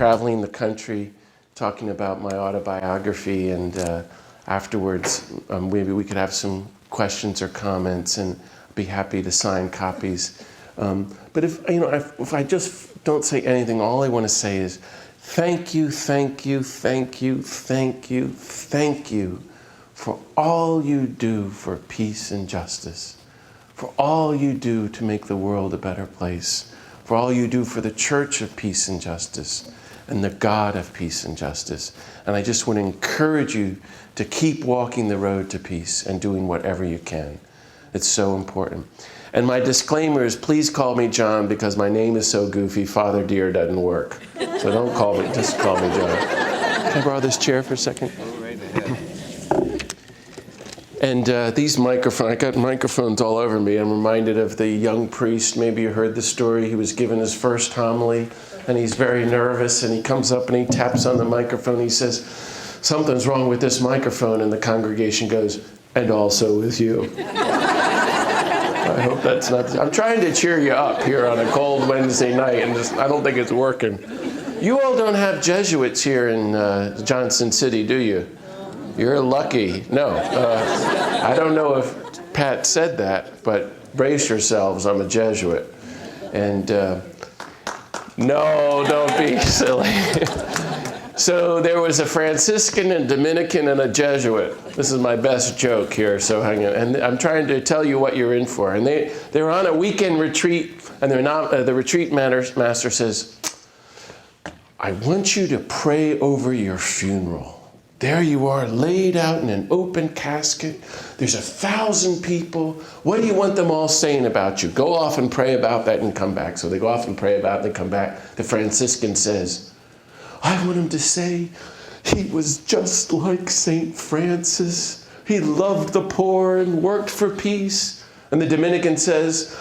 traveling the country talking about my autobiography, and afterwards maybe we could have some questions or comments, and I'd be happy to sign copies. But if I just don't say anything, all I want to say is thank you, thank you, thank you, thank you, thank you for all you do for peace and justice, for all you do to make the world a better place, for all you do for the Church of Peace and Justice and the God of peace and justice. And I just want to encourage you to keep walking the road to peace and doing whatever you can. It's so important. And my disclaimer is, please call me John, because my name is so goofy, Father Dear doesn't work. So don't call me, just call me John. Can I borrow this chair for a second? Go right ahead. And these microphones, I got microphones all over me. I'm reminded of the young priest. Maybe you heard the story. He was given his first homily, and he's very nervous, and he comes up and he taps on the microphone. He says, something's wrong with this microphone. And the congregation goes, and also with you. I hope that's not... I'm trying to cheer you up here on a cold Wednesday night, and I don't think it's working. You all don't have Jesuits here in Johnson City, do you? You're lucky. No. I don't know if Pat said that, but brace yourselves, I'm a Jesuit. And no, don't be silly. So there was a Franciscan, a Dominican, and a Jesuit. This is my best joke here, so hang on. And I'm trying to tell you what you're in for. And they're on a weekend retreat, and the retreat master says, I want you to pray over your funeral. There you are, laid out in an open casket. There's 1,000 people. What do you want them all saying about you? Go off and pray about that and come back. So they go off and pray about it and come back. The Franciscan says, I want him to say he was just like St. Francis. He loved the poor and worked for peace. And the Dominican says,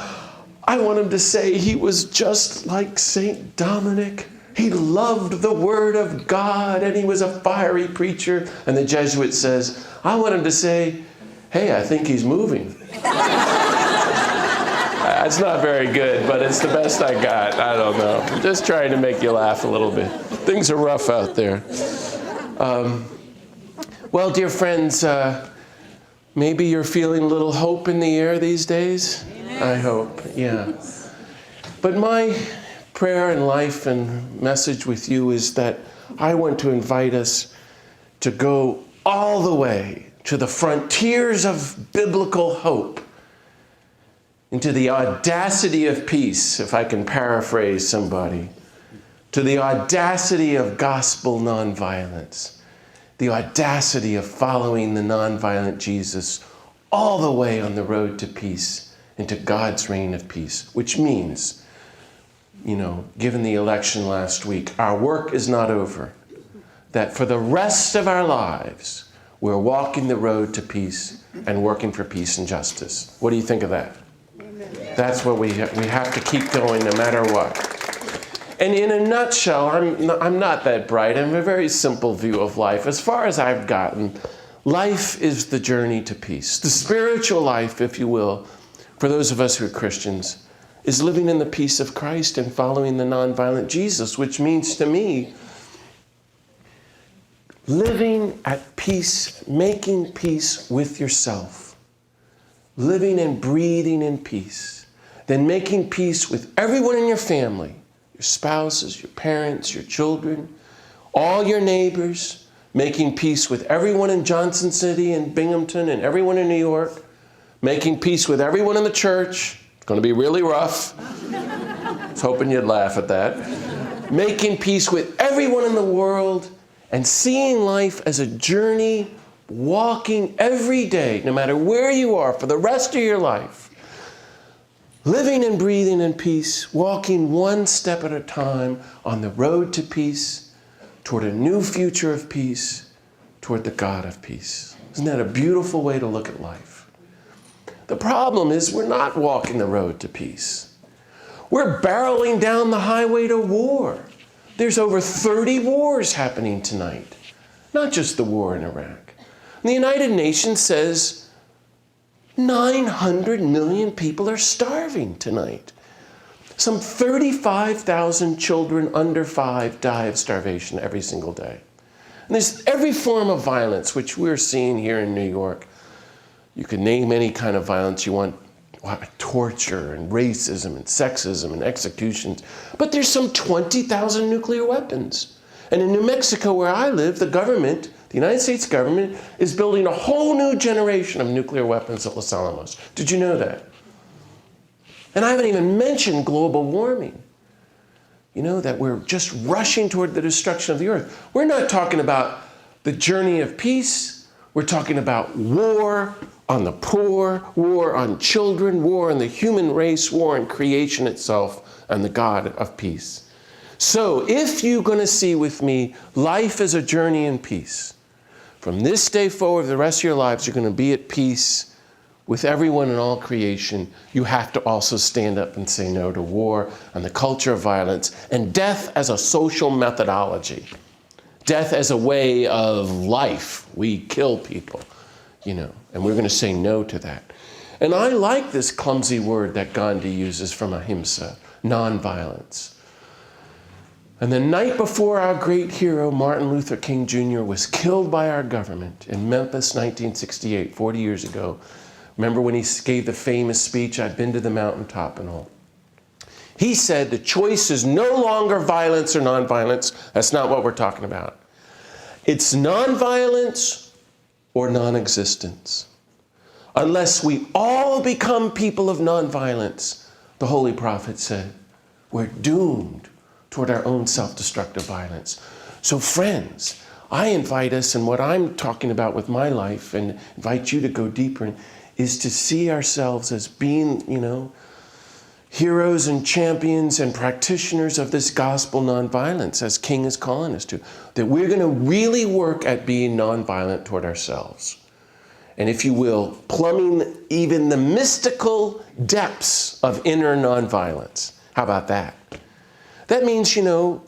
I want him to say he was just like St. Dominic. He loved the Word of God, and he was a fiery preacher. And the Jesuit says, I want him to say, hey, I think he's moving. That's not very good, but it's the best I got. I don't know. I'm just trying to make you laugh a little bit. Things are rough out there. Well, dear friends, maybe you're feeling a little hope in the air these days. I hope, yeah. But my prayer and life and message with you is that I want to invite us to go all the way to the frontiers of biblical hope, into the audacity of peace, if I can paraphrase somebody, to the audacity of gospel nonviolence, the audacity of following the nonviolent Jesus all the way on the road to peace, into God's reign of peace, which means, given the election last week, our work is not over. That for the rest of our lives, we're walking the road to peace and working for peace and justice. What do you think of that? Amen. That's what we have to keep going no matter what. And in a nutshell, I'm not that bright. I have a very simple view of life. As far as I've gotten, life is the journey to peace. The spiritual life, if you will, for those of us who are Christians, is living in the peace of Christ and following the nonviolent Jesus, which means to me, living at peace, making peace with yourself, living and breathing in peace, then making peace with everyone in your family, your spouses, your parents, your children, all your neighbors, making peace with everyone in Johnson City and Binghamton and everyone in New York, making peace with everyone in the church. It's going to be really rough. I was hoping you'd laugh at that. Making peace with everyone in the world and seeing life as a journey, walking every day, no matter where you are, for the rest of your life. Living and breathing in peace, walking one step at a time on the road to peace, toward a new future of peace, toward the God of peace. Isn't that a beautiful way to look at life? The problem is we're not walking the road to peace. We're barreling down the highway to war. There's over 30 wars happening tonight, not just the war in Iraq. And the United Nations says 900 million people are starving tonight. Some 35,000 children under 5 die of starvation every single day. And there's every form of violence, which we're seeing here in New York. You can name any kind of violence you want, torture and racism and sexism and executions. But there's some 20,000 nuclear weapons. And in New Mexico, where I live, the government, the United States government, is building a whole new generation of nuclear weapons at Los Alamos. Did you know that? And I haven't even mentioned global warming. You know, that we're just rushing toward the destruction of the earth. We're not talking about the journey of peace. We're talking about war on the poor, war on children, war on the human race, war on creation itself, and the God of peace. So if you're going to see with me life as a journey in peace, from this day forward, the rest of your lives, you're going to be at peace with everyone in all creation. You have to also stand up and say no to war and the culture of violence and death as a social methodology. Death as a way of life. We kill people, you know, and we're going to say no to that. And I like this clumsy word that Gandhi uses from ahimsa, nonviolence. And the night before our great hero, Martin Luther King Jr., was killed by our government in Memphis, 1968, 40 years ago. Remember when he gave the famous speech, I've been to the mountaintop and all. He said the choice is no longer violence or nonviolence. That's not what we're talking about. It's nonviolence or non-existence. Unless we all become people of nonviolence, the Holy Prophet said, we're doomed toward our own self-destructive violence. So friends, I invite us, and what I'm talking about with my life, and invite you to go deeper in, is to see ourselves as being, you know, heroes and champions and practitioners of this gospel nonviolence, as King is calling us to. That we're going to really work at being nonviolent toward ourselves. And if you will, plumbing even the mystical depths of inner nonviolence. How about that? That means, you know,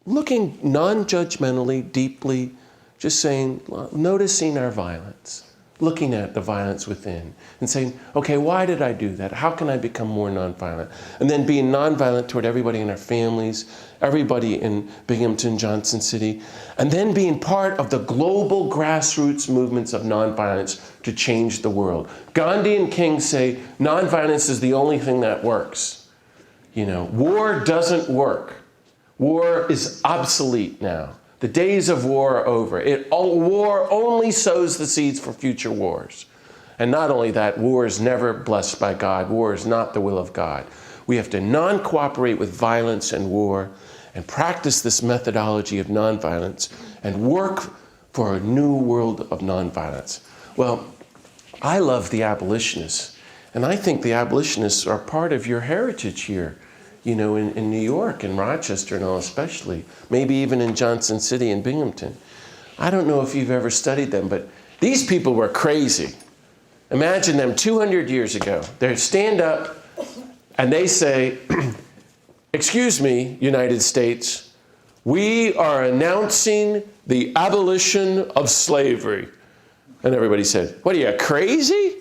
looking non-judgmentally, deeply, just saying, noticing our violence. Looking at the violence within and saying, okay, why did I do that? How can I become more nonviolent? And then being nonviolent toward everybody in our families, everybody in Binghamton, Johnson City, and then being part of the global grassroots movements of nonviolence to change the world. Gandhi and King say nonviolence is the only thing that works. You know, war doesn't work. War is obsolete now. The days of war are over. War only sows the seeds for future wars. And not only that, war is never blessed by God. War is not the will of God. We have to non-cooperate with violence and war and practice this methodology of nonviolence and work for a new world of nonviolence. Well, I love the abolitionists. And I think the abolitionists are part of your heritage here. You know, in New York and Rochester and all especially, maybe even in Johnson City and Binghamton. I don't know if you've ever studied them, but these people were crazy. Imagine them 200 years ago. They stand up and they say, excuse me, United States, we are announcing the abolition of slavery. And everybody said, what are you, crazy?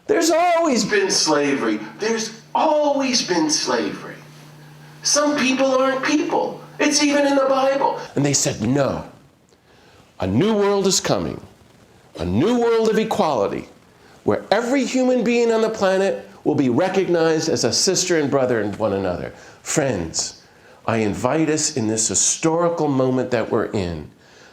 There's always been slavery. There's always been slavery. Some people aren't people. It's even in the Bible. And they said, no. A new world is coming. A new world of equality, where every human being on the planet will be recognized as a sister and brother in one another. Friends, I invite us in this historical moment that we're in,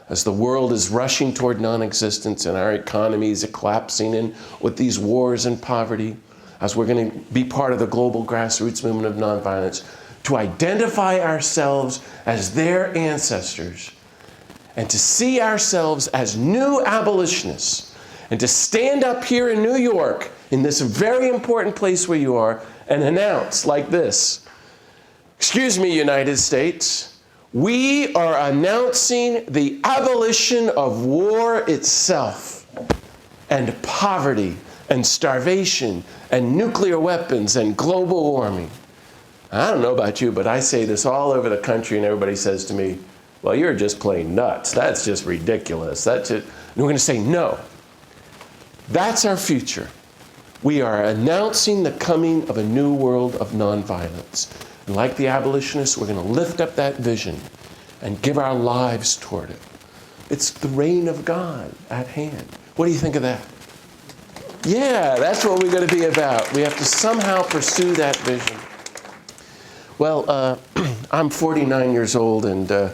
as the world is rushing toward non-existence and our economies are collapsing in with these wars and poverty, as we're going to be part of the global grassroots movement of nonviolence, to identify ourselves as their ancestors and to see ourselves as new abolitionists and to stand up here in New York, in this very important place where you are, and announce like this, excuse me, United States, we are announcing the abolition of war itself and poverty and starvation and nuclear weapons and global warming. I don't know about you, but I say this all over the country and everybody says to me, well, you're just plain nuts. That's just ridiculous. That's it. And we're going to say, no. That's our future. We are announcing the coming of a new world of nonviolence. And like the abolitionists, we're going to lift up that vision and give our lives toward it. It's the reign of God at hand. What do you think of that? Yeah, that's what we're going to be about. We have to somehow pursue that vision. Well, I'm 49 years old, and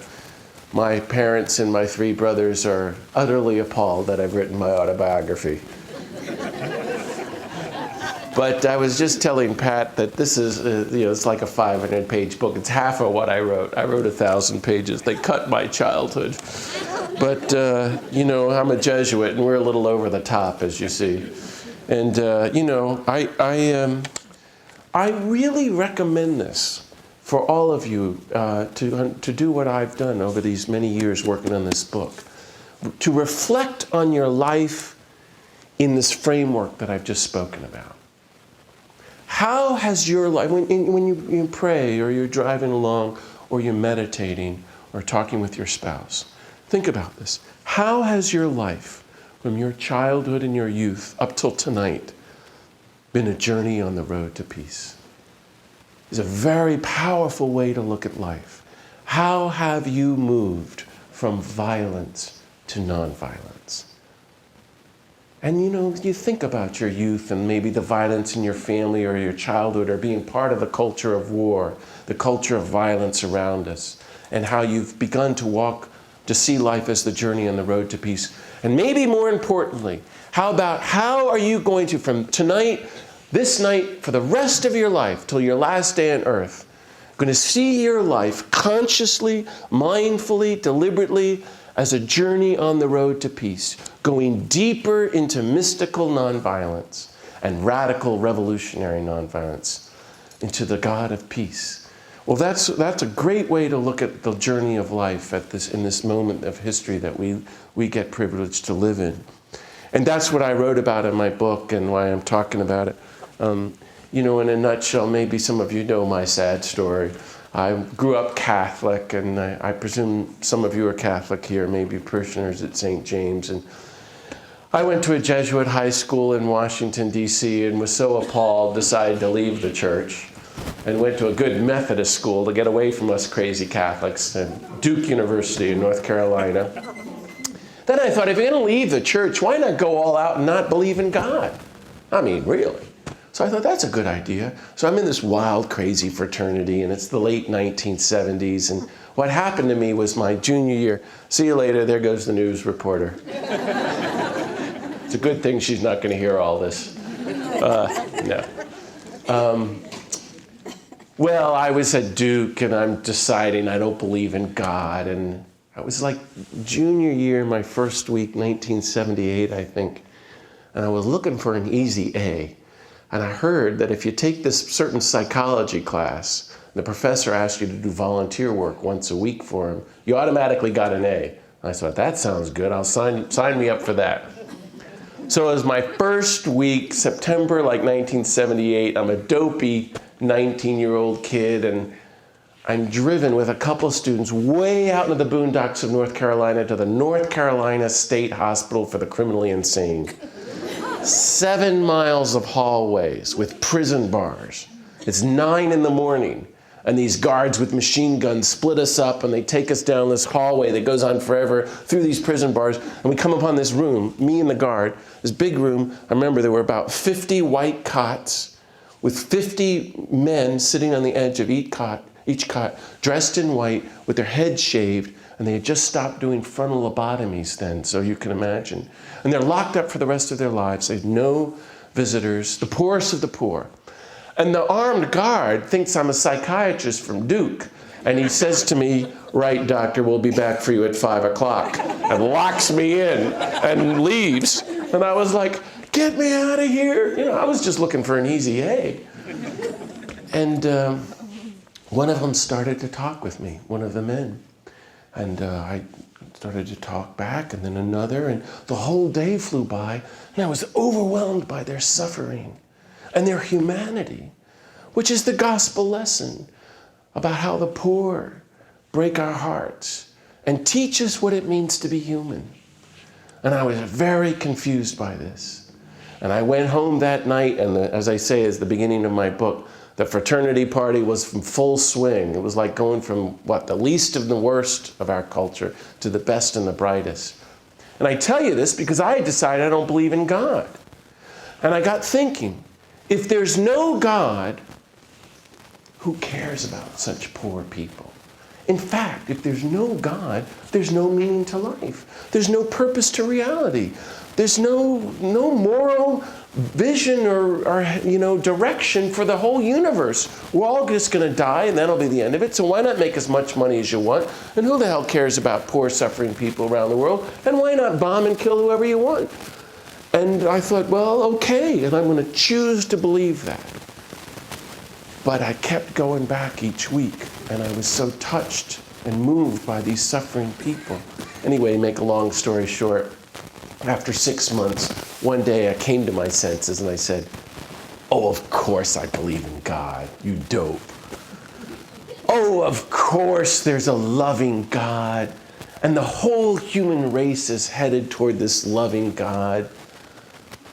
my parents and my 3 brothers are utterly appalled that I've written my autobiography. But I was just telling Pat that this is, it's like a 500-page book. It's half of what I wrote. I wrote 1,000 pages. They cut my childhood. But, I'm a Jesuit, and we're a little over the top, as you see. And, I really recommend this for all of you to do what I've done over these many years working on this book. To reflect on your life in this framework that I've just spoken about. How has your life, when you pray or you're driving along or you're meditating or talking with your spouse, think about this. How has your life from your childhood and your youth up till tonight been a journey on the road to peace? It's a very powerful way to look at life. How have you moved from violence to nonviolence? And you think about your youth and maybe the violence in your family or your childhood or being part of the culture of war, the culture of violence around us, and how you've begun to see life as the journey on the road to peace. And maybe more importantly, how are you going to, from tonight, this night, for the rest of your life, till your last day on earth, going to see your life consciously, mindfully, deliberately, as a journey on the road to peace, going deeper into mystical nonviolence and radical revolutionary nonviolence, into the God of peace. Well, that's a great way to look at the journey of life in this moment of history that we get privileged to live in. And that's what I wrote about in my book and why I'm talking about it. In a nutshell, maybe some of you know my sad story. I grew up Catholic, and I presume some of you are Catholic here, maybe parishioners at St. James. And I went to a Jesuit high school in Washington, D.C., and was so appalled, decided to leave the church, and went to a good Methodist school to get away from us crazy Catholics at Duke University in North Carolina. Then I thought, if you're going to leave the church, why not go all out and not believe in God? I mean, really. So I thought, that's a good idea. So I'm in this wild, crazy fraternity, and it's the late 1970s. And what happened to me was my junior year. See you later, there goes the news reporter. It's a good thing she's not going to hear all this. No. Well, I was at Duke, and I'm deciding I don't believe in God. And I was like junior year, my first week, 1978, I think. And I was looking for an easy A. And I heard that if you take this certain psychology class, the professor asked you to do volunteer work once a week for him, you automatically got an A. And I thought, that sounds good. I'll sign me up for that. So it was my first week, September 1978. I'm a dopey 19-year-old kid, and I'm driven with a couple of students way out into the boondocks of North Carolina to the North Carolina State Hospital for the Criminally Insane. 7 miles of hallways with prison bars. It's 9 in the morning, and these guards with machine guns split us up, and they take us down this hallway that goes on forever through these prison bars, and we come upon this room, me and the guard, this big room. I remember there were about 50 white cots with 50 men sitting on the edge of each cot, dressed in white with their heads shaved, and they had just stopped doing frontal lobotomies then, so you can imagine. And they're locked up for the rest of their lives. They have no visitors, the poorest of the poor. And the armed guard thinks I'm a psychiatrist from Duke. And he says to me, right, doctor, we'll be back for you at 5 o'clock. And locks me in and leaves. And I was like, get me out of here. I was just looking for an easy A. And one of them started to talk with me, one of the men. And I started to talk back, and then another, and the whole day flew by, and I was overwhelmed by their suffering and their humanity, which is the gospel lesson about how the poor break our hearts and teach us what it means to be human. And I was very confused by this. And I went home that night, and as I say, is the beginning of my book, the fraternity party was from full swing. It was like going from, the least of the worst of our culture to the best and the brightest. And I tell you this because I decided I don't believe in God. And I got thinking, if there's no God, who cares about such poor people? In fact, if there's no God, there's no meaning to life. There's no purpose to reality. There's no moral vision or direction for the whole universe. We're all just going to die, and that'll be the end of it. So why not make as much money as you want? And who the hell cares about poor, suffering people around the world? And why not bomb and kill whoever you want? And I thought, well, okay, and I'm going to choose to believe that. But I kept going back each week, and I was so touched and moved by these suffering people. Anyway, make a long story short, after 6 months, one day I came to my senses and I said, oh, of course I believe in God, you dope. Oh, of course there's a loving God, and the whole human race is headed toward this loving God.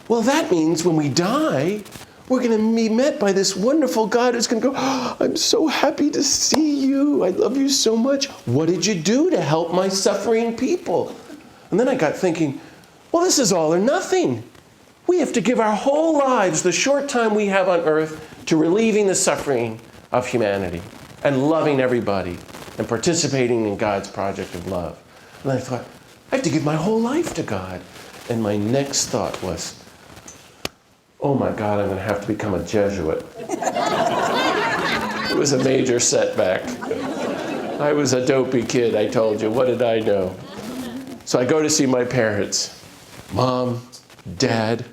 Well, that means when we die, we're going to be met by this wonderful God who's going to go, oh, I'm so happy to see you. I love you so much. What did you do to help my suffering people? And then I got thinking, well, this is all or nothing. We have to give our whole lives, the short time we have on earth, to relieving the suffering of humanity and loving everybody and participating in God's project of love. And I thought, I have to give my whole life to God. And my next thought was, oh my God, I'm going to have to become a Jesuit. It was a major setback. I was a dopey kid, I told you. What did I know? So I go to see my parents. Mom, Dad,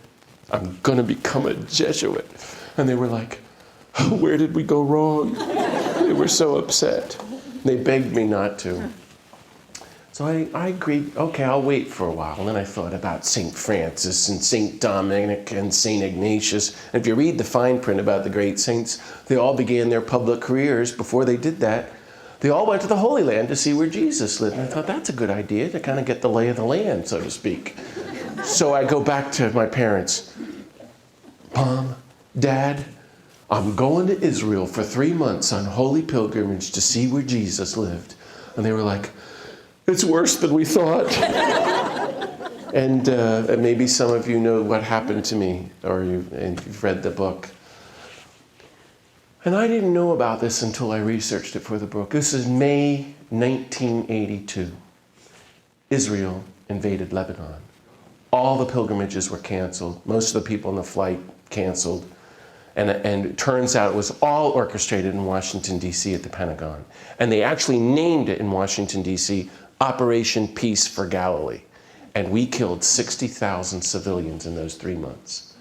I'm going to become a Jesuit. And they were like, oh, where did we go wrong? They were so upset. They begged me not to. So I agreed, okay, I'll wait for a while. And then I thought about St. Francis and St. Dominic and St. Ignatius. And if you read the fine print about the great saints, they all began their public careers. Before they did that, they all went to the Holy Land to see where Jesus lived. And I thought, that's a good idea to kind of get the lay of the land, so to speak. So I go back to my parents. Mom, Dad, I'm going to Israel for 3 months on holy pilgrimage to see where Jesus lived. And they were like, it's worse than we thought. And maybe some of you know what happened to me, or you've read the book. And I didn't know about this until I researched it for the book. This is May 1982. Israel invaded Lebanon. All the pilgrimages were canceled. Most of the people on the flight canceled. And it turns out it was all orchestrated in Washington, D.C. at the Pentagon. And they actually named it in Washington, D.C., Operation Peace for Galilee. And we killed 60,000 civilians in those 3 months.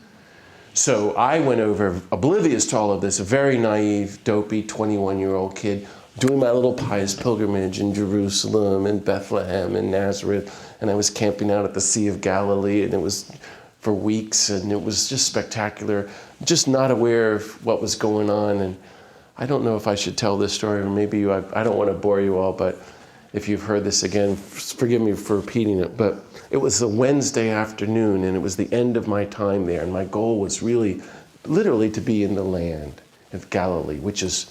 So I went over, oblivious to all of this, a very naive, dopey 21-year-old kid, doing my little pious pilgrimage in Jerusalem and Bethlehem and Nazareth. And I was camping out at the Sea of Galilee, and it was for weeks, and it was just spectacular. Just not aware of what was going on. And I don't know if I should tell this story, or maybe I don't want to bore you all, but if you've heard this again, forgive me for repeating it. But it was a Wednesday afternoon, and it was the end of my time there. And my goal was really, literally, to be in the land of Galilee, which is,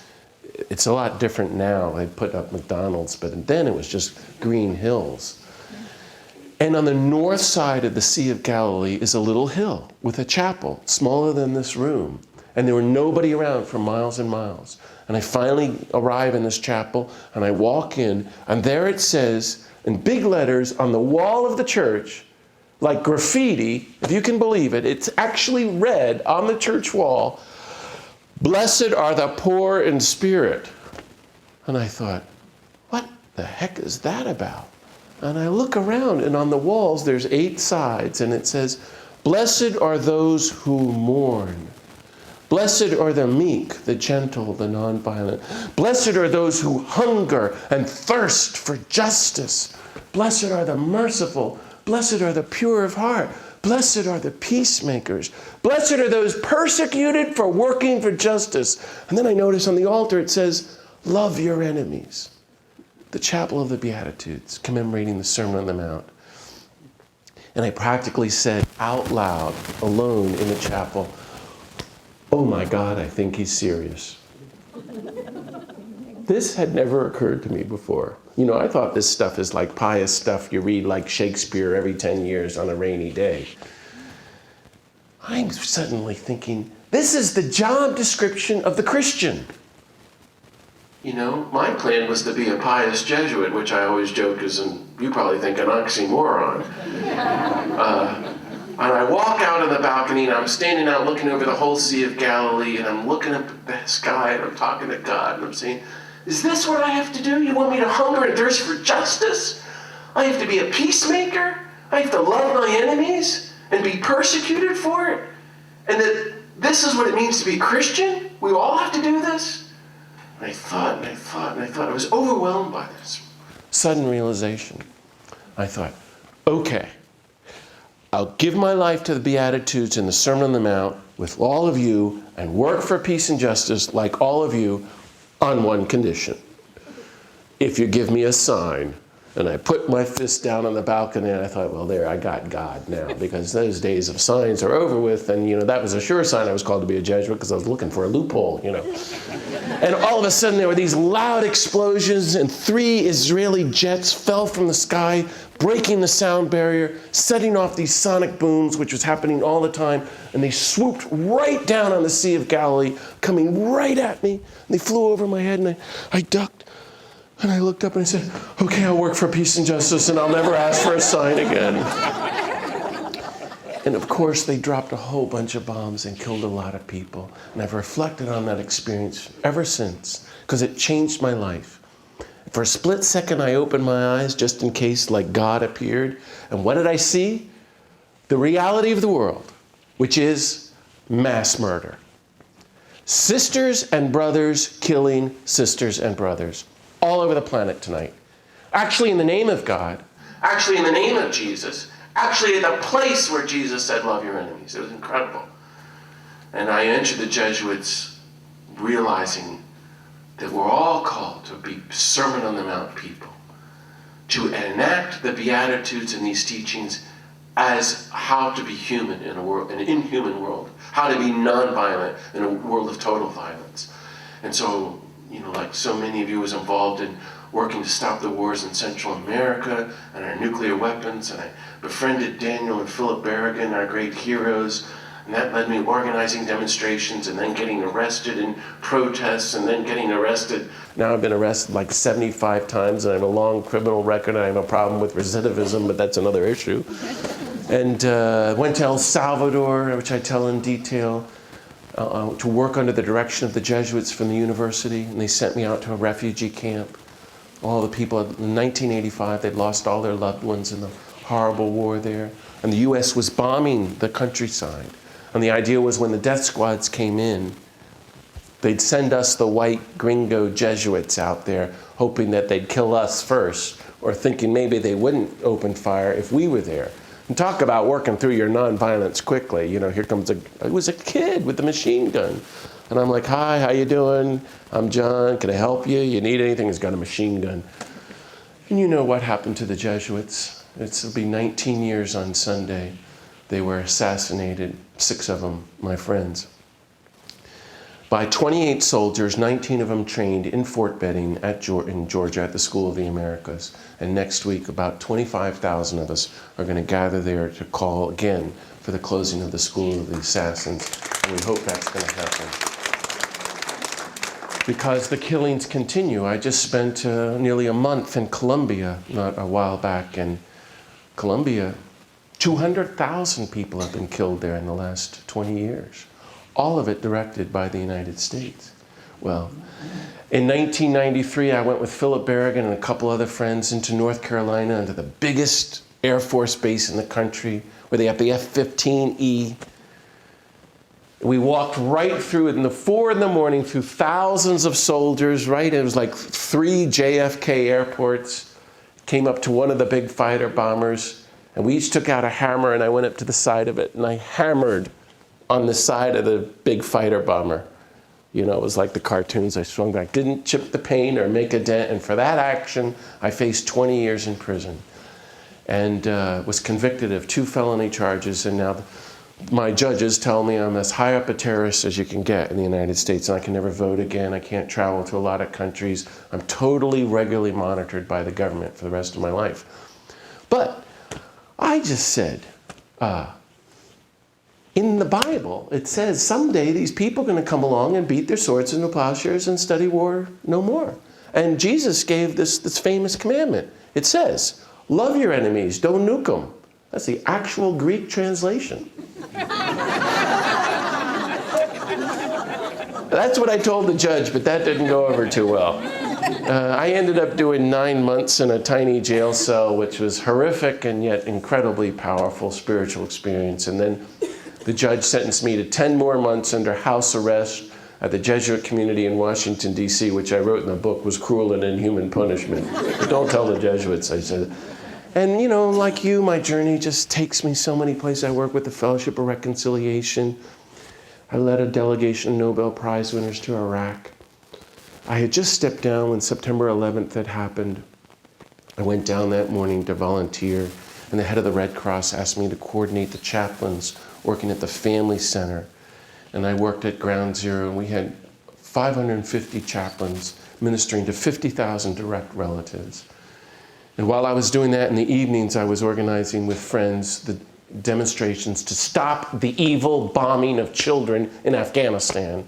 it's a lot different now. They put up McDonald's, but then it was just green hills. And on the north side of the Sea of Galilee is a little hill with a chapel, smaller than this room. And there were nobody around for miles and miles. And I finally arrive in this chapel, and I walk in, and there it says, in big letters on the wall of the church, like graffiti, if you can believe it, it's actually read on the church wall, "Blessed are the poor in spirit." And I thought, what the heck is that about? And I look around, and on the walls there's 8 sides, and it says, "Blessed are those who mourn. Blessed are the meek, the gentle, the nonviolent. Blessed are those who hunger and thirst for justice. Blessed are the merciful. Blessed are the pure of heart. Blessed are the peacemakers. Blessed are those persecuted for working for justice." And then I notice on the altar it says, "Love your enemies." The chapel of the Beatitudes, commemorating the Sermon on the Mount. And I practically said out loud, alone in the chapel, "Oh my God, I think he's serious." This had never occurred to me before. You know, I thought this stuff is like pious stuff you read like Shakespeare every 10 years on a rainy day. I'm suddenly thinking, this is the job description of the Christian. You know, my plan was to be a pious Jesuit, which I always joke is, you probably think, an oxymoron. And I walk out on the balcony, and I'm standing out looking over the whole Sea of Galilee, and I'm looking up at the sky, and I'm talking to God, and I'm saying, is this what I have to do? You want me to hunger and thirst for justice? I have to be a peacemaker? I have to love my enemies and be persecuted for it? And that this is what it means to be Christian? We all have to do this? And I thought, and I thought, and I thought. I was overwhelmed by this sudden realization. I thought, okay, I'll give my life to the Beatitudes and the Sermon on the Mount with all of you and work for peace and justice like all of you on one condition. If you give me a sign. And I put my fist down on the balcony, and I thought, well, there, I got God now, because those days of signs are over with. And, you know, that was a sure sign I was called to be a Jesuit, because I was looking for a loophole, you know. And all of a sudden, there were these loud explosions, and 3 Israeli jets fell from the sky, breaking the sound barrier, setting off these sonic booms, which was happening all the time. And they swooped right down on the Sea of Galilee, coming right at me. And they flew over my head, and I ducked. And I looked up and I said, okay, I'll work for peace and justice, and I'll never ask for a sign again. And of course, they dropped a whole bunch of bombs and killed a lot of people. And I've reflected on that experience ever since, because it changed my life. For a split second, I opened my eyes just in case, like God appeared. And what did I see? The reality of the world, which is mass murder. Sisters and brothers killing sisters and brothers. All over the planet tonight. Actually in the name of God. Actually in the name of Jesus. Actually at the place where Jesus said, love your enemies. It was incredible. And I entered the Jesuits realizing that we're all called to be Sermon on the Mount people. To enact the Beatitudes and these teachings as how to be human in a world, an inhuman world. How to be nonviolent in a world of total violence. And so, you know, like so many of you was involved in working to stop the wars in Central America and our nuclear weapons, and I befriended Daniel and Philip Berrigan, our great heroes, and that led me organizing demonstrations and then getting arrested in protests and then getting arrested. Now I've been arrested like 75 times, and I have a long criminal record, and I have a problem with recidivism, but that's another issue. And went to El Salvador, which I tell in detail, to work under the direction of the Jesuits from the university, and they sent me out to a refugee camp. All the people, in 1985, they'd lost all their loved ones in the horrible war there, and the U.S. was bombing the countryside. And the idea was when the death squads came in, they'd send us the white gringo Jesuits out there, hoping that they'd kill us first, or thinking maybe they wouldn't open fire if we were there. And talk about working through your nonviolence quickly. You know, here comes it was a kid with a machine gun. And I'm like, hi, how you doing? I'm John, can I help you? You need anything? He's got a machine gun. And you know what happened to the Jesuits. It'll be 19 years on Sunday. They were assassinated, 6 of them, my friends, by 28 soldiers, 19 of them trained in Fort Benning in Georgia at the School of the Americas. And next week, about 25,000 of us are going to gather there to call again for the closing of the School of the Assassins. And we hope that's going to happen. Because the killings continue. I just spent nearly a month in Colombia not a while back. And Colombia, 200,000 people have been killed there in the last 20 years. All of it directed by the United States. Well, in 1993, I went with Philip Berrigan and a couple other friends into North Carolina, into the biggest Air Force base in the country, where they have the F-15E. We walked right through it in the 4 in the morning through thousands of soldiers, right? It was like 3 JFK airports. Came up to one of the big fighter bombers, and we each took out a hammer, and I went up to the side of it, and I hammered on the side of the big fighter bomber. You know, it was like the cartoons. I swung back, didn't chip the paint or make a dent, and for that action, I faced 20 years in prison. and was convicted of 2 felony charges, and now my judges tell me I'm as high up a terrorist as you can get in the United States, and I can never vote again. I can't travel to a lot of countries. I'm totally regularly monitored by the government for the rest of my life. But I just said, in the Bible, it says someday these people are going to come along and beat their swords into plowshares and study war no more. And Jesus gave this famous commandment. It says, love your enemies, don't nuke them. That's the actual Greek translation. That's what I told the judge, but that didn't go over too well. I ended up doing 9 months in a tiny jail cell, which was horrific and yet incredibly powerful spiritual experience. And then the judge sentenced me to 10 more months under house arrest at the Jesuit community in Washington, D.C., which I wrote in the book was cruel and inhuman punishment. But don't tell the Jesuits I said it. And, you know, like you, my journey just takes me so many places. I work with the Fellowship of Reconciliation. I led a delegation of Nobel Prize winners to Iraq. I had just stepped down when September 11th had happened. I went down that morning to volunteer, and the head of the Red Cross asked me to coordinate the chaplains working at the Family Center. And I worked at Ground Zero, and we had 550 chaplains ministering to 50,000 direct relatives. And while I was doing that in the evenings, I was organizing with friends the demonstrations to stop the evil bombing of children in Afghanistan.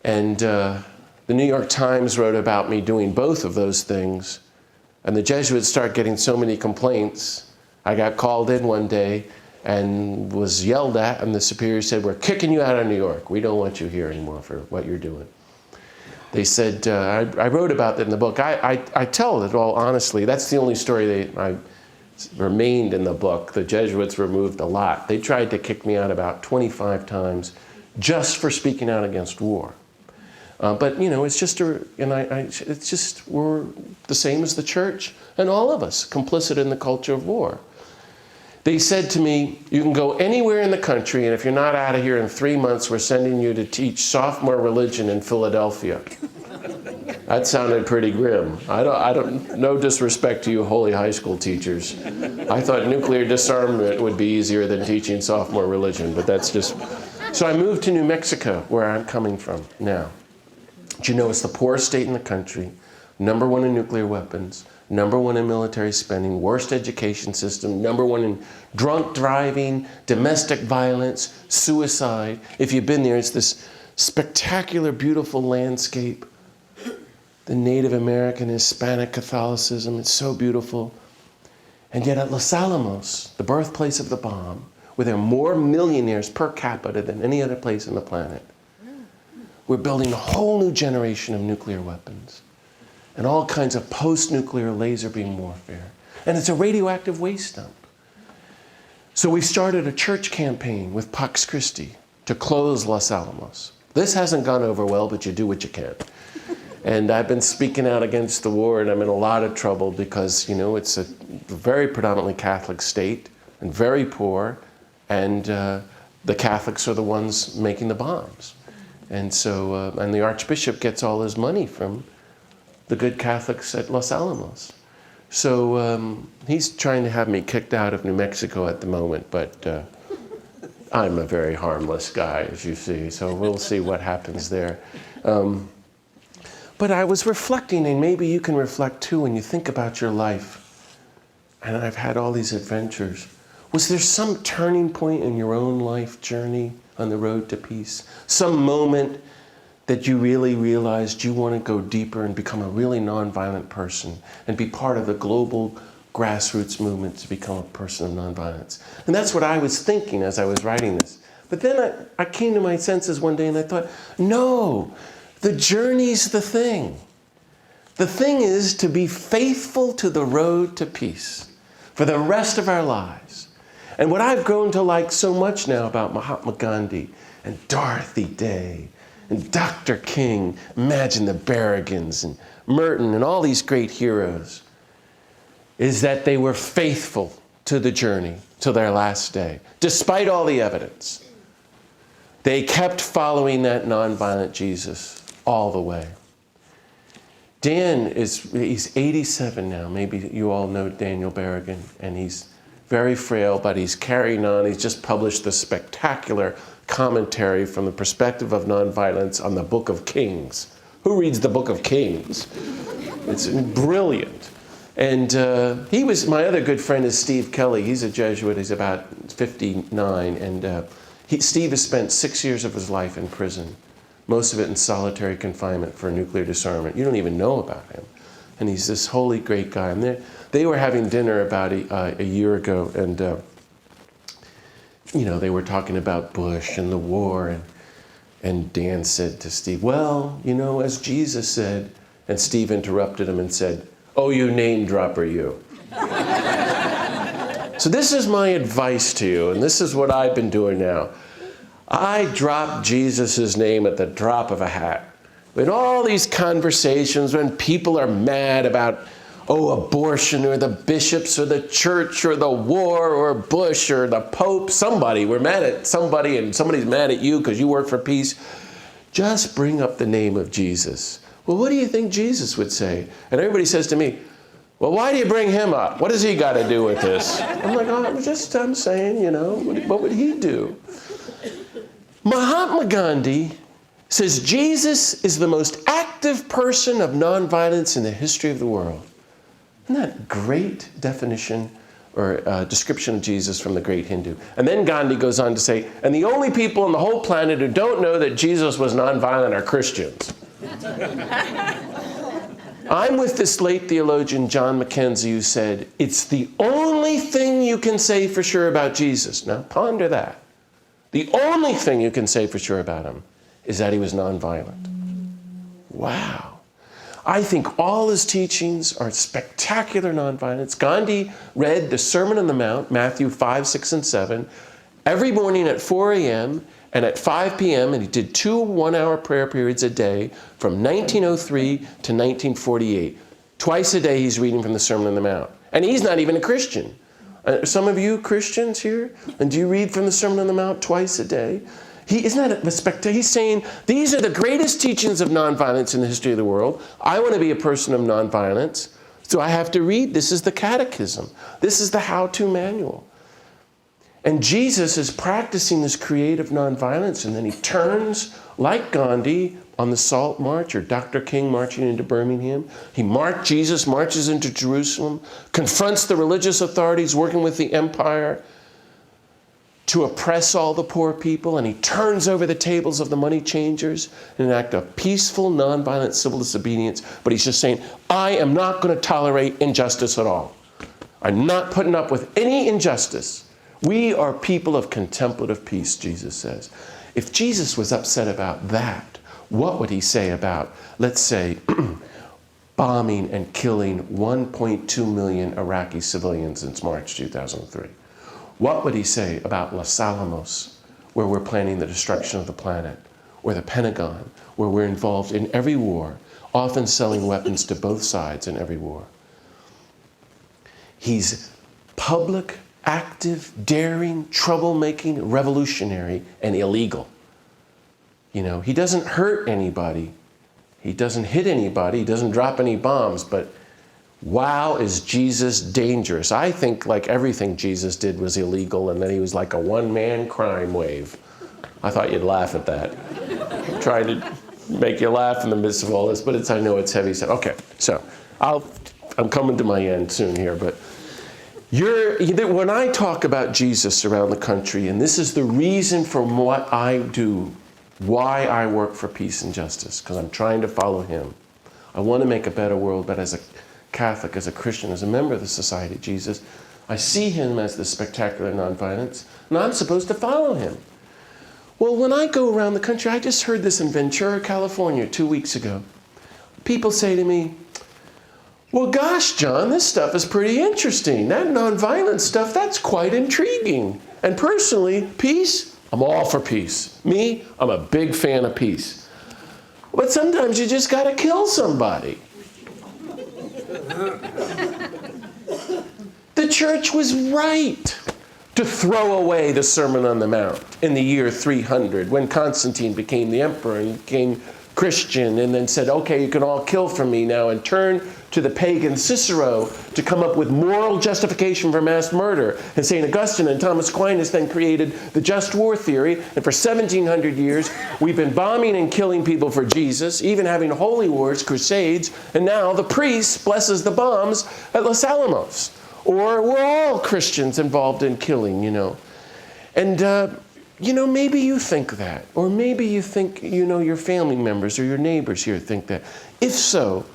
And the New York Times wrote about me doing both of those things. And the Jesuits started getting so many complaints. I got called in one day and was yelled at, and the superior said, we're kicking you out of New York. We don't want you here anymore for what you're doing. They said, I wrote about that in the book. I tell it all honestly. That's the only story I remained in the book. The Jesuits removed a lot. They tried to kick me out about 25 times just for speaking out against war. But you know, it's just it's just we're the same as the church and all of us complicit in the culture of war. They said to me, you can go anywhere in the country, and if you're not out of here in 3 months, we're sending you to teach sophomore religion in Philadelphia. That sounded pretty grim. I don't, no disrespect to you holy high school teachers. I thought nuclear disarmament would be easier than teaching sophomore religion, but that's just... So I moved to New Mexico, where I'm coming from now. Do you know it's the poorest state in the country, #1 in nuclear weapons, #1 in military spending, worst education system, #1 in drunk driving, domestic violence, suicide. If you've been there, it's this spectacular, beautiful landscape. The Native American, Hispanic Catholicism, it's so beautiful. And yet at Los Alamos, the birthplace of the bomb, where there are more millionaires per capita than any other place on the planet, we're building a whole new generation of nuclear weapons and all kinds of post-nuclear laser beam warfare. And it's a radioactive waste dump. So we started a church campaign with Pax Christi to close Los Alamos. This hasn't gone over well, but you do what you can. And I've been speaking out against the war, and I'm in a lot of trouble because, you know, it's a very predominantly Catholic state and very poor, and the Catholics are the ones making the bombs. And so, and the Archbishop gets all his money from the good Catholics at Los Alamos. So he's trying to have me kicked out of New Mexico at the moment, but I'm a very harmless guy, as you see, so we'll see what happens there. But I was reflecting, and maybe you can reflect too when you think about your life. And I've had all these adventures. Was there some turning point in your own life journey on the road to peace? Some moment that you really realized you want to go deeper and become a really nonviolent person and be part of the global grassroots movement to become a person of nonviolence? And that's what I was thinking as I was writing this. But then I came to my senses one day and I thought, no, the journey's the thing. The thing is to be faithful to the road to peace for the rest of our lives. And what I've grown to like so much now about Mahatma Gandhi and Dorothy Day and Dr. King, imagine the Berrigans and Merton and all these great heroes, is that they were faithful to the journey to their last day, despite all the evidence. They kept following that nonviolent Jesus all the way. he's 87 now. Maybe you all know Daniel Berrigan, and he's very frail, but he's carrying on. He's just published the spectacular commentary from the perspective of nonviolence on the Book of Kings. Who reads the Book of Kings? It's brilliant. And my other good friend is Steve Kelly. He's a Jesuit. He's about 59. And Steve has spent 6 years of his life in prison, most of it in solitary confinement for nuclear disarmament. You don't even know about him. And he's this holy, great guy. And they were having dinner about a year ago, and they were talking about Bush and the war, and Dan said to Steve, well, as Jesus said, and Steve interrupted him and said, oh, you name dropper, you. So this is my advice to you, and this is what I've been doing now. I drop Jesus' name at the drop of a hat. In all these conversations when people are mad about, abortion or the bishops or the church or the war or Bush or the Pope, we're mad at somebody and somebody's mad at you because you work for peace, just bring up the name of Jesus. Well, what do you think Jesus would say? And everybody says to me, well, why do you bring him up? What does he got to do with this? I'm like, I'm saying, what would he do? Mahatma Gandhi says Jesus is the most active person of nonviolence in the history of the world. Isn't that a great definition or description of Jesus from the great Hindu? And then Gandhi goes on to say, and the only people on the whole planet who don't know that Jesus was nonviolent are Christians. I'm with this late theologian, John Mackenzie, who said, it's the only thing you can say for sure about Jesus. Now, ponder that. The only thing you can say for sure about him is that he was nonviolent. Wow. I think all his teachings are spectacular nonviolence. Gandhi read the Sermon on the Mount, Matthew 5, 6, and 7, every morning at 4 a.m. and at 5 p.m., and he did 2 one-hour prayer periods a day from 1903 to 1948. Twice a day he's reading from the Sermon on the Mount. And he's not even a Christian. Some of you Christians here, and do you read from the Sermon on the Mount twice a day? Isn't that a spectacular? He's saying, these are the greatest teachings of nonviolence in the history of the world. I want to be a person of nonviolence, so I have to read. This is the catechism. This is the how-to manual. And Jesus is practicing this creative nonviolence, and then he turns, like Gandhi, on the Salt March, or Dr. King marching into Birmingham. Jesus marches into Jerusalem, confronts the religious authorities working with the empire to oppress all the poor people, and he turns over the tables of the money changers in an act of peaceful, nonviolent civil disobedience. But he's just saying, I am not going to tolerate injustice at all. I'm not putting up with any injustice. We are people of contemplative peace, Jesus says. If Jesus was upset about that, what would he say about, let's say, bombing and killing 1.2 million Iraqi civilians since March 2003? What would he say about Los Alamos, where we're planning the destruction of the planet, or the Pentagon, where we're involved in every war, often selling weapons to both sides in every war? He's public, active, daring, troublemaking, revolutionary, and illegal. He doesn't hurt anybody. He doesn't hit anybody. He doesn't drop any bombs, but wow, is Jesus dangerous. I think like everything Jesus did was illegal, and then he was like a one-man crime wave. I thought you'd laugh at that. I'm trying to make you laugh in the midst of all this, but I know it's heavy stuff. Okay, so I'm coming to my end soon here, but when I talk about Jesus around the country, and this is the reason for what I do, why I work for peace and justice, because I'm trying to follow him. I want to make a better world, but as a Catholic, as a Christian, as a member of the Society of Jesus, I see him as the spectacular nonviolence, and I'm supposed to follow him. Well, when I go around the country, I just heard this in Ventura, California 2 weeks ago. People say to me, well, gosh, John, this stuff is pretty interesting. That nonviolent stuff, that's quite intriguing. And personally, peace, I'm all for peace. Me, I'm a big fan of peace. But sometimes you just got to kill somebody. The church was right to throw away the Sermon on the Mount in the year 300 when Constantine became the emperor and became Christian and then said, okay, you can all kill for me now, and turned to the pagan Cicero to come up with moral justification for mass murder. And St. Augustine and Thomas Aquinas then created the just war theory. And for 1,700 years, we've been bombing and killing people for Jesus, even having holy wars, crusades. And now the priest blesses the bombs at Los Alamos. Or we're all Christians involved in killing, And, maybe you think that. Or maybe you think, your family members or your neighbors here think that. If so,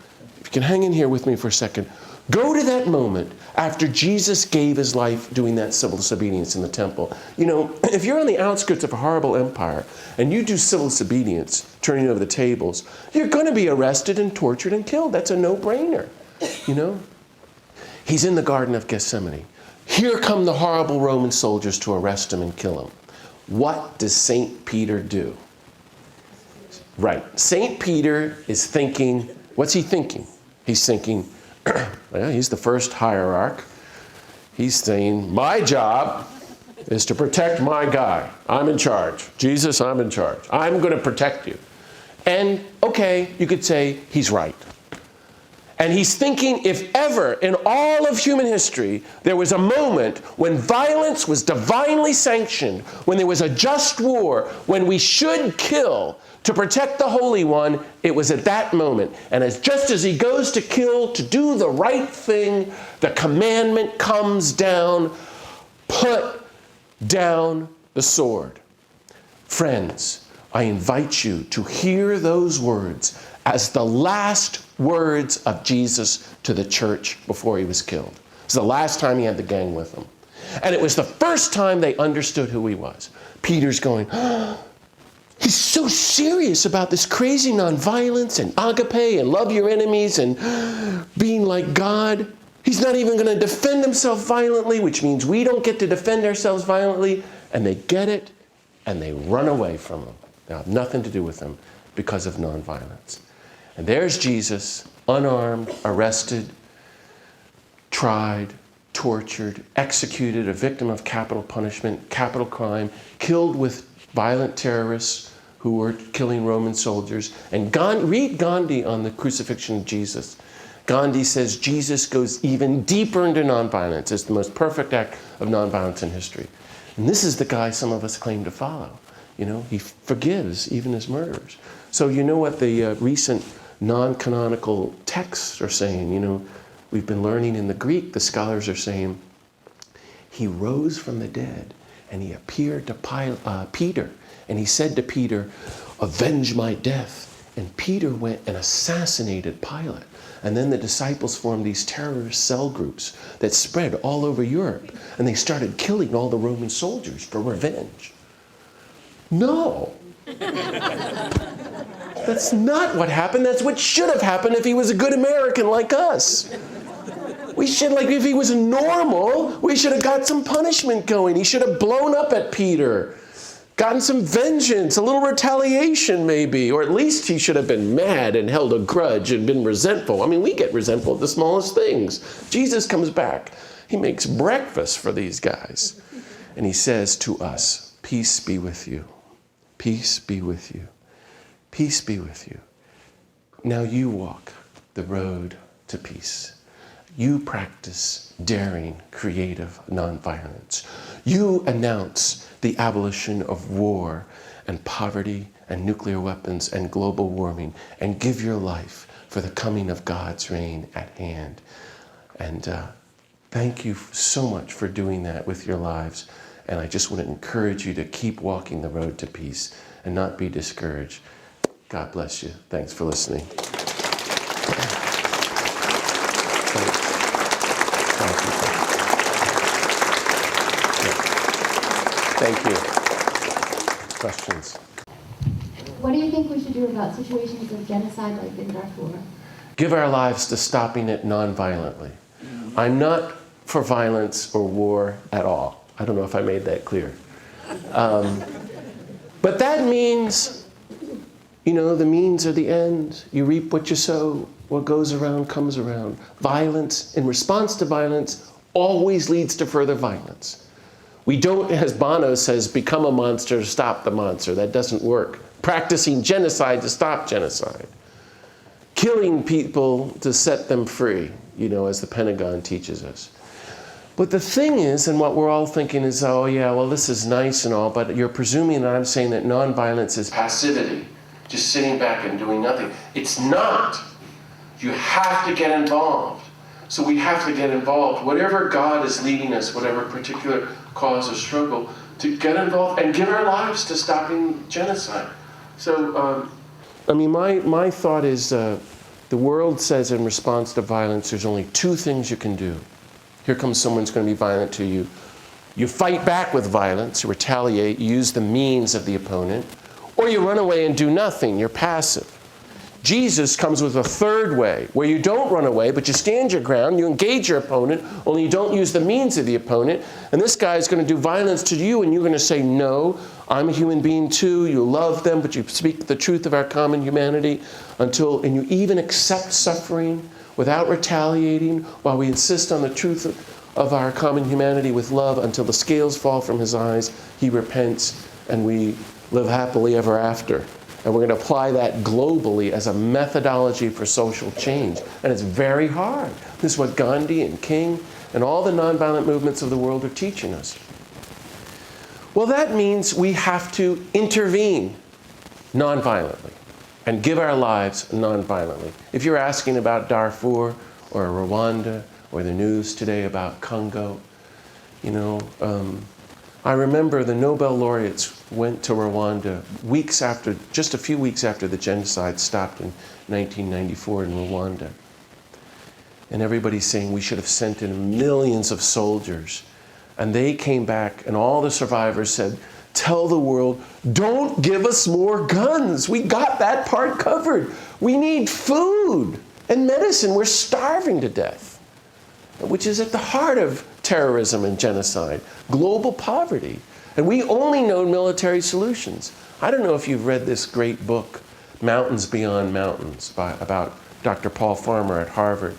if you can hang in here with me for a second, go to that moment after Jesus gave his life doing that civil disobedience in the temple. If you're on the outskirts of a horrible empire and you do civil disobedience, turning over the tables, you're going to be arrested and tortured and killed. That's a no-brainer, He's in the Garden of Gethsemane. Here come the horrible Roman soldiers to arrest him and kill him. What does St. Peter do? Right. St. Peter is thinking, what's he thinking? He's thinking, well, he's the first hierarch. He's saying, my job is to protect my guy. I'm in charge. Jesus, I'm in charge. I'm going to protect you. And, okay, you could say he's right. And he's thinking, if ever in all of human history there was a moment when violence was divinely sanctioned, when there was a just war, when we should kill to protect the Holy One, it was at that moment. And just as he goes to kill, to do the right thing, the commandment comes down, put down the sword. Friends, I invite you to hear those words as the last words of Jesus to the church before he was killed. It was the last time he had the gang with him. And it was the first time they understood who he was. Peter's going, he's so serious about this crazy nonviolence and agape and love your enemies and being like God. He's not even going to defend himself violently, which means we don't get to defend ourselves violently. And they get it and they run away from him. They have nothing to do with him because of nonviolence. And there's Jesus, unarmed, arrested, tried, tortured, executed, a victim of capital punishment, capital crime, killed with violent terrorists who were killing Roman soldiers. And read Gandhi on the crucifixion of Jesus. Gandhi says Jesus goes even deeper into nonviolence. It's the most perfect act of nonviolence in history. And this is the guy some of us claim to follow. He forgives even his murderers. So you know what the recent non-canonical texts are saying? We've been learning in the Greek, the scholars are saying, he rose from the dead and he appeared to Peter. And he said to Peter, avenge my death. And Peter went and assassinated Pilate. And then the disciples formed these terrorist cell groups that spread all over Europe. And they started killing all the Roman soldiers for revenge. No. That's not what happened. That's what should have happened if he was a good American like us. We should, if he was normal, we should have got some punishment going. He should have blown up at Peter, gotten some vengeance, a little retaliation maybe, or at least he should have been mad and held a grudge and been resentful. We get resentful at the smallest things. Jesus comes back. He makes breakfast for these guys. And he says to us, peace be with you. Peace be with you. Peace be with you. Now you walk the road to peace. You practice daring, creative nonviolence. You announce the abolition of war and poverty and nuclear weapons and global warming and give your life for the coming of God's reign at hand. And thank you so much for doing that with your lives. And I just want to encourage you to keep walking the road to peace and not be discouraged. God bless you. Thanks for listening. Thank you. Questions? What do you think we should do about situations of genocide like in Darfur? Give our lives to stopping it non-violently. I'm not for violence or war at all. I don't know if I made that clear. But that means, the means are the end. You reap what you sow. What goes around comes around. Violence, in response to violence, always leads to further violence. We don't, as Bono says, become a monster to stop the monster. That doesn't work. practicing genocide to stop genocide, killing people to set them free, as the Pentagon teaches us. But the thing is, and what we're all thinking is, oh yeah, well this is nice and all, but you're presuming that I'm saying that nonviolence is passivity, just sitting back and doing nothing. It's not. You have to get involved. So we have to get involved. Whatever God is leading us, whatever particular cause or struggle, to get involved and give our lives to stopping genocide. So, my thought is the world says in response to violence, there's only two things you can do. Here comes someone's going to be violent to you. You fight back with violence, you retaliate, you use the means of the opponent, or you run away and do nothing, you're passive. Jesus comes with a third way, where you don't run away, but you stand your ground, you engage your opponent, only you don't use the means of the opponent, and this guy is going to do violence to you, and you're going to say, no, I'm a human being too, you love them, but you speak the truth of our common humanity, and you even accept suffering without retaliating, while we insist on the truth of our common humanity with love until the scales fall from his eyes, he repents, and we live happily ever after. And we're going to apply that globally as a methodology for social change. And it's very hard. This is what Gandhi and King and all the nonviolent movements of the world are teaching us. Well, that means we have to intervene nonviolently and give our lives nonviolently. If you're asking about Darfur or Rwanda or the news today about Congo, I remember the Nobel laureates went to Rwanda just a few weeks after the genocide stopped in 1994 in Rwanda. And everybody's saying we should have sent in millions of soldiers. And they came back and all the survivors said, tell the world, don't give us more guns. We got that part covered. We need food and medicine. We're starving to death, which is at the heart of terrorism and genocide, global poverty. And we only know military solutions. I don't know if you've read this great book, Mountains Beyond Mountains, about Dr. Paul Farmer at Harvard.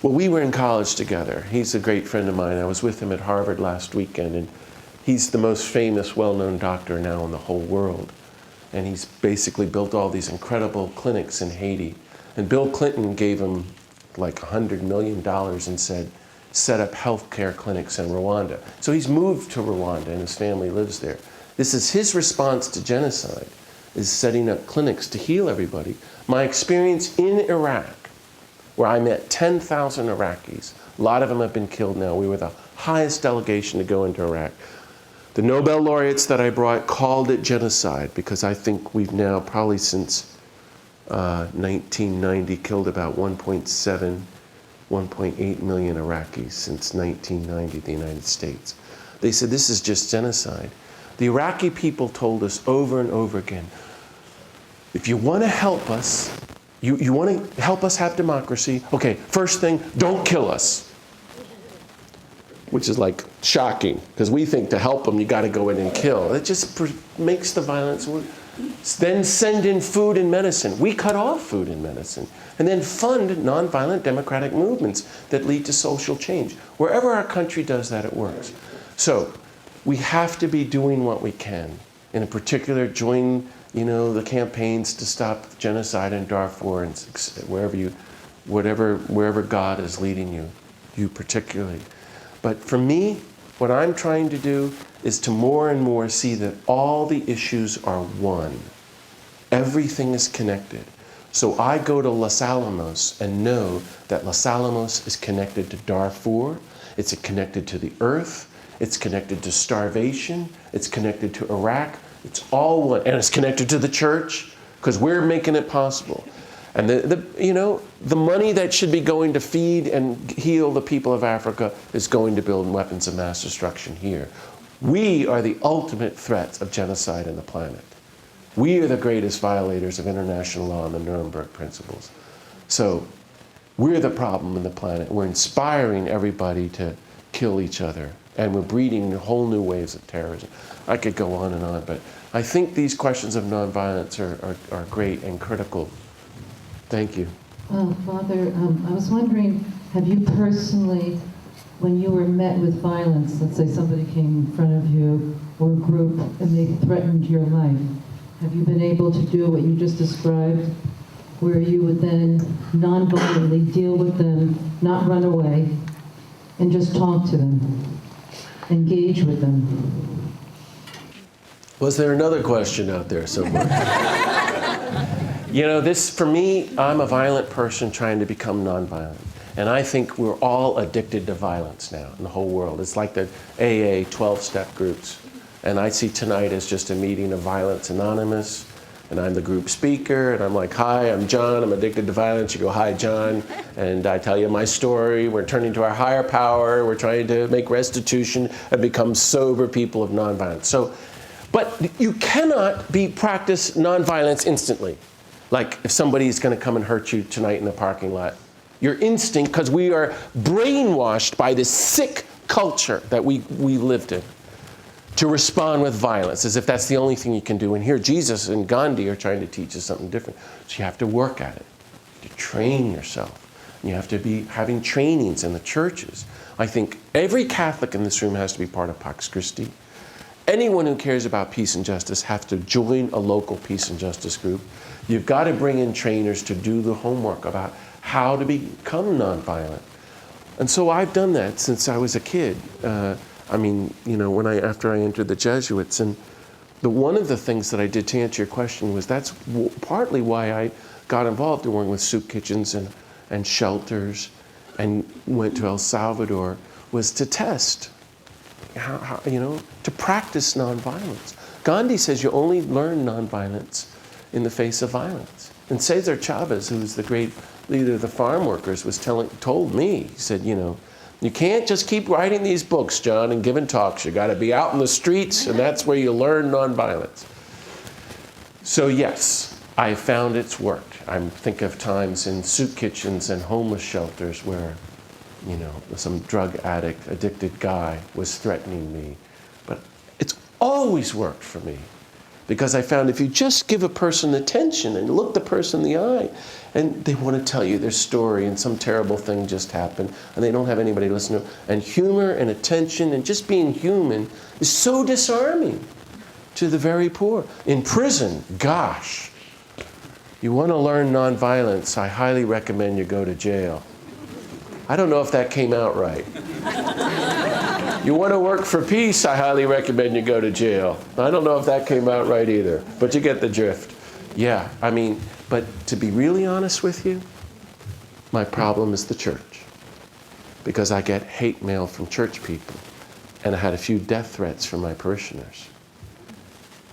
Well, we were in college together. He's a great friend of mine. I was with him at Harvard last weekend, and he's the most famous, well-known doctor now in the whole world. And he's basically built all these incredible clinics in Haiti. And Bill Clinton gave him like $100 million and said, set up healthcare clinics in Rwanda. So he's moved to Rwanda and his family lives there. This is his response to genocide, is setting up clinics to heal everybody. My experience in Iraq, where I met 10,000 Iraqis, a lot of them have been killed now. We were the highest delegation to go into Iraq. The Nobel laureates that I brought called it genocide because I think we've now probably since 1990 killed about 1.8 million Iraqis since 1990, the United States. They said this is just genocide. The Iraqi people told us over and over again, if you want to help us, you want to help us have democracy, okay, first thing, don't kill us. Which is like shocking, because we think to help them, you got to go in and kill. It just makes the violence worse. Then send in food and medicine. We cut off food and medicine. And then fund nonviolent democratic movements that lead to social change. Wherever our country does that, it works. So we have to be doing what we can. In particular, join the campaigns to stop genocide in Darfur and wherever God is leading you particularly. But for me, what I'm trying to do is to more and more see that all the issues are one. Everything is connected. So I go to Los Alamos and know that Los Alamos is connected to Darfur, it's connected to the earth, it's connected to starvation, it's connected to Iraq, it's all one, and it's connected to the church, because we're making it possible. And the money that should be going to feed and heal the people of Africa is going to build weapons of mass destruction here. We are the ultimate threat of genocide on the planet. We are the greatest violators of international law and the Nuremberg principles. So we're the problem in the planet. We're inspiring everybody to kill each other. And we're breeding whole new waves of terrorism. I could go on and on, but I think these questions of nonviolence are great and critical. Thank you. Father, I was wondering, have you personally, when you were met with violence, let's say somebody came in front of you or a group and they threatened your life, have you been able to do what you just described, where you would then non-violently deal with them, not run away, and just talk to them, engage with them? Was there another question out there somewhere? You know, this, for me, I'm a violent person trying to become nonviolent. And I think we're all addicted to violence now in the whole world. It's like the AA 12-step groups. And I see tonight as just a meeting of Violence Anonymous. And I'm the group speaker. And I'm like, hi, I'm John. I'm addicted to violence. You go, hi, John. And I tell you my story. We're turning to our higher power. We're trying to make restitution and become sober people of nonviolence. So, but you cannot practice nonviolence instantly. Like if somebody's going to come and hurt you tonight in the parking lot. Your instinct, because we are brainwashed by this sick culture that we lived in, to respond with violence, as if that's the only thing you can do. And here Jesus and Gandhi are trying to teach us something different. So you have to work at it, to train yourself. And you have to be having trainings in the churches. I think every Catholic in this room has to be part of Pax Christi. Anyone who cares about peace and justice has to join a local peace and justice group. You've got to bring in trainers to do the homework about how to become nonviolent. And so I've done that since I was a kid. I mean, you know, after I entered the Jesuits, and one of the things that I did, to answer your question, was that's partly why I got involved in working with soup kitchens and shelters, and went to El Salvador, was to test, how to practice nonviolence. Gandhi says you only learn nonviolence in the face of violence. And Cesar Chavez, who's the great leader of the farm workers, told me, he said, you can't just keep writing these books, John, and giving talks. You got to be out in the streets, and that's where you learn nonviolence. So yes, I found it's worked. I think of times in soup kitchens and homeless shelters where, some drug addict, addicted guy was threatening me. But it's always worked for me. Because I found if you just give a person attention and look the person in the eye, and they want to tell you their story and some terrible thing just happened, and they don't have anybody to listen to, and humor and attention and just being human is so disarming to the very poor. In prison, gosh, you want to learn nonviolence, I highly recommend you go to jail. I don't know if that came out right. You want to work for peace, I highly recommend you go to jail. I don't know if that came out right either, but you get the drift. Yeah, but to be really honest with you, my problem is the church. Because I get hate mail from church people, and I had a few death threats from my parishioners.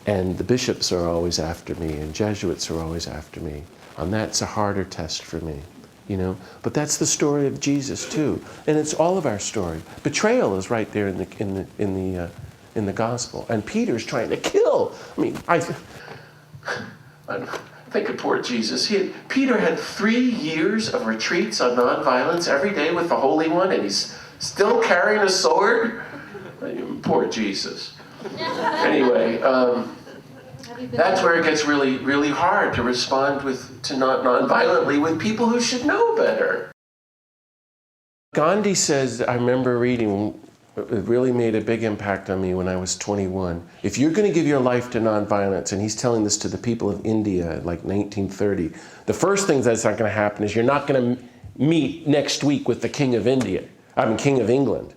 And the bishops are always after me, and Jesuits are always after me. And that's a harder test for me. But that's the story of Jesus too, and it's all of our story. Betrayal is right there in the gospel, and Peter's trying to kill. I think of poor Jesus. Peter had 3 years of retreats on nonviolence every day with the Holy One, and he's still carrying a sword. Poor Jesus. Anyway. That's where it gets really, really hard to respond non-violently with people who should know better. Gandhi says, I remember reading, it really made a big impact on me when I was 21. If you're going to give your life to nonviolence, and he's telling this to the people of India, like 1930, the first thing that's not going to happen is you're not going to meet next week with the King of King of England.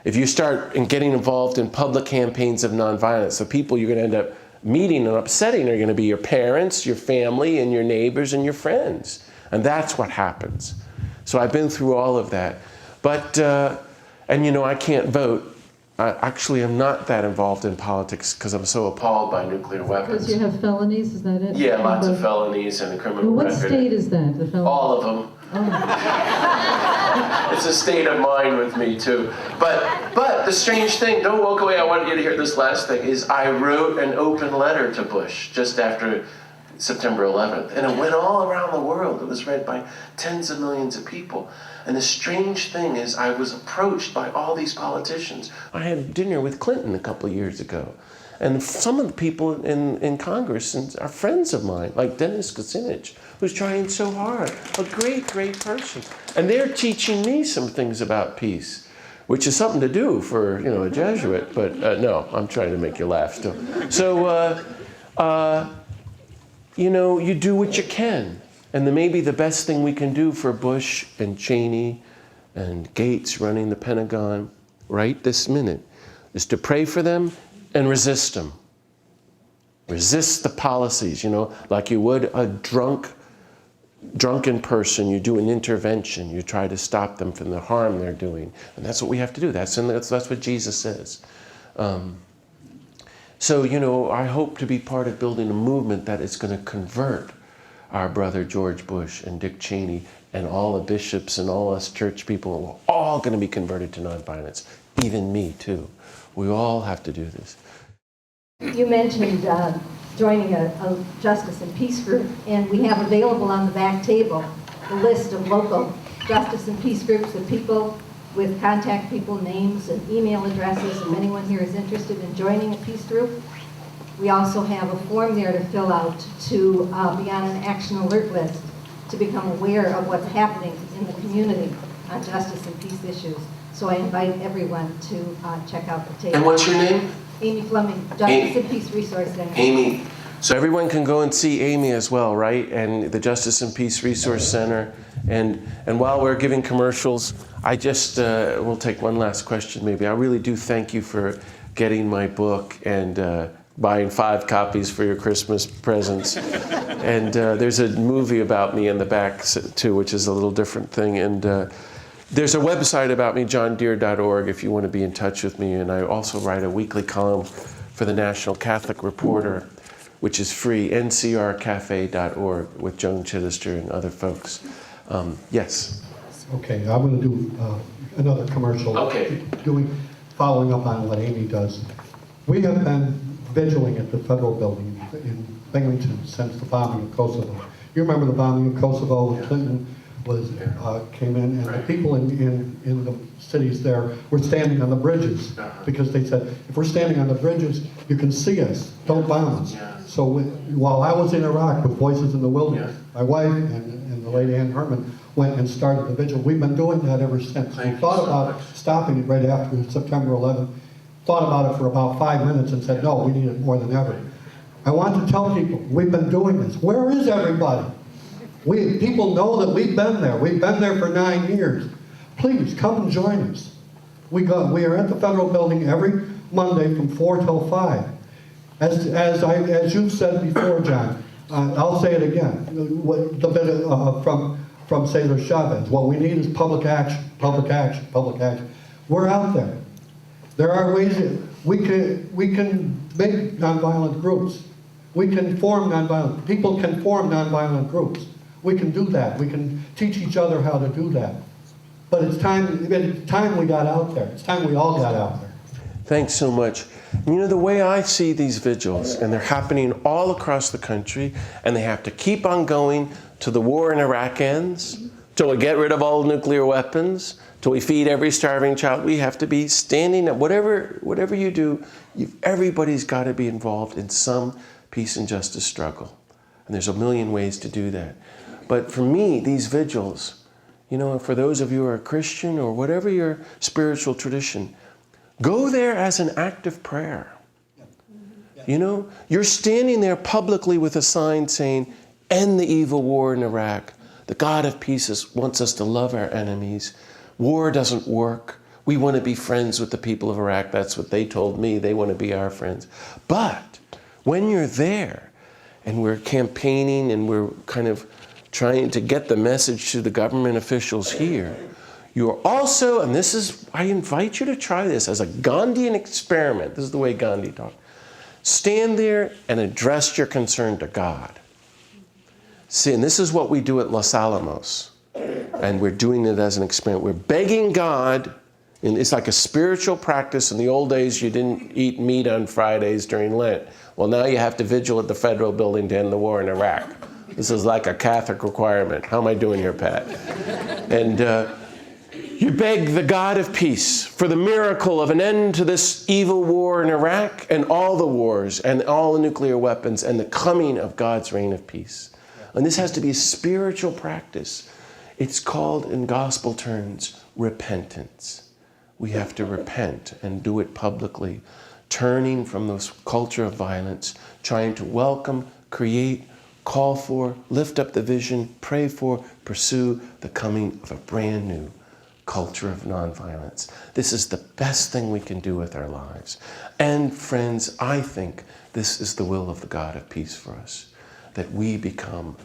If you start getting involved in public campaigns of nonviolence, the people you're going to end up meeting and upsetting are going to be your parents, your family, and your neighbors and your friends. And that's what happens. So I've been through all of that. But, I can't vote. Actually, I'm not that involved in politics because I'm so appalled by nuclear weapons. Because you have felonies, is that it? Yeah, lots of felonies and a criminal what record. State is that, the felony? All of them. Oh. It's a state of mind with me too. But the strange thing, don't walk away, I want you to hear this last thing, is I wrote an open letter to Bush just after September 11th. And it went all around the world. It was read by tens of millions of people. And the strange thing is I was approached by all these politicians. I had dinner with Clinton a couple of years ago. And some of the people in Congress are friends of mine, like Dennis Kucinich, who's trying so hard. A great, great person. And they're teaching me some things about peace, which is something to do for, a Jesuit. But no, I'm trying to make you laugh still. So you do what you can. And maybe the best thing we can do for Bush and Cheney and Gates running the Pentagon right this minute is to pray for them and resist them. Resist the policies, like you would a drunken person. You do an intervention. You try to stop them from the harm they're doing. And that's what we have to do. That's what Jesus says. So, I hope to be part of building a movement that is going to convert our brother George Bush and Dick Cheney and all the bishops and all us church people. We're all going to be converted to nonviolence. Even me, too. We all have to do this. You mentioned joining a justice and peace group, and we have available on the back table the list of local justice and peace groups, the people with contact people, names, and email addresses, if anyone here is interested in joining a peace group. We also have a form there to fill out to be on an action alert list to become aware of what's happening in the community on justice and peace issues. So I invite everyone to check out the table. And what's your name? Amy Fleming, Justice and Peace Resource Center. Amy. So everyone can go and see Amy as well, right? And the Justice and Peace Resource Center. And while we're giving commercials, I just will take one last question maybe. I really do thank you for getting my book and buying 5 copies for your Christmas presents. And there's a movie about me in the back too, which is a little different thing. And there's a website about me, johndeere.org, if you want to be in touch with me. And I also write a weekly column for the National Catholic Reporter, which is free, ncrcafe.org, with Joan Chittister and other folks. Yes? Okay, I'm going to do another commercial. Okay. Following up on what Amy does. We have been vigiling at the federal building in Binghamton since the bombing of Kosovo. You remember the bombing of Kosovo when Clinton came in, and the people in the cities there were standing on the bridges because they said, if we're standing on the bridges, you can see us, don't bomb us. So while I was in Iraq with Voices in the Wilderness, my wife and the late Ann Herman went and started the vigil. We've been doing that ever since. We thought about stopping it right after September 11th, thought about it for about 5 minutes and said, no, we need it more than ever. I want to tell people, we've been doing this. Where is everybody? People know that we've been there. We've been there for 9 years. Please, come and join us. We are at the federal building every Monday from 4 till 5. As you said before, John, I'll say it again. The bit from Cesar Chavez. What we need is public action, public action, public action. We're out there. There are ways that we can make nonviolent groups. We can form nonviolent. People can form nonviolent groups. We can do that. We can teach each other how to do that. But it's time we got out there. It's time we all got out there. Thanks so much. The way I see these vigils, and they're happening all across the country, and they have to keep on going till the war in Iraq ends, till we get rid of all nuclear weapons, till we feed every starving child. We have to be standing up. Whatever you do, everybody's got to be involved in some peace and justice struggle. And there's a million ways to do that. But for me, these vigils, for those of you who are Christian or whatever your spiritual tradition, go there as an act of prayer. You're standing there publicly with a sign saying, end the evil war in Iraq. The God of peace wants us to love our enemies. War doesn't work. We want to be friends with the people of Iraq. That's what they told me. They want to be our friends. But when you're there and we're campaigning and we're kind of trying to get the message to the government officials here, you are also, and I invite you to try this as a Gandhian experiment. This is the way Gandhi talked. Stand there and address your concern to God. See, and this is what we do at Los Alamos. And we're doing it as an experiment. We're begging God, and it's like a spiritual practice. In the old days, you didn't eat meat on Fridays during Lent. Well, now you have to vigil at the federal building to end the war in Iraq. This is like a Catholic requirement. How am I doing here, Pat? And you beg the God of peace for the miracle of an end to this evil war in Iraq and all the wars and all the nuclear weapons and the coming of God's reign of peace. And this has to be a spiritual practice. It's called, in gospel terms, repentance. We have to repent and do it publicly, turning from this culture of violence, trying to welcome, create, call for, lift up the vision, pray for, pursue the coming of a brand new culture of nonviolence. This is the best thing we can do with our lives. And friends, I think this is the will of the God of peace for us, that we become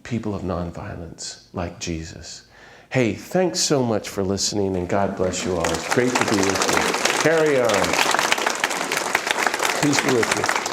people of nonviolence like Jesus. Hey, thanks so much for listening, and God bless you all. It's great to be with you. Carry on. Peace be with you.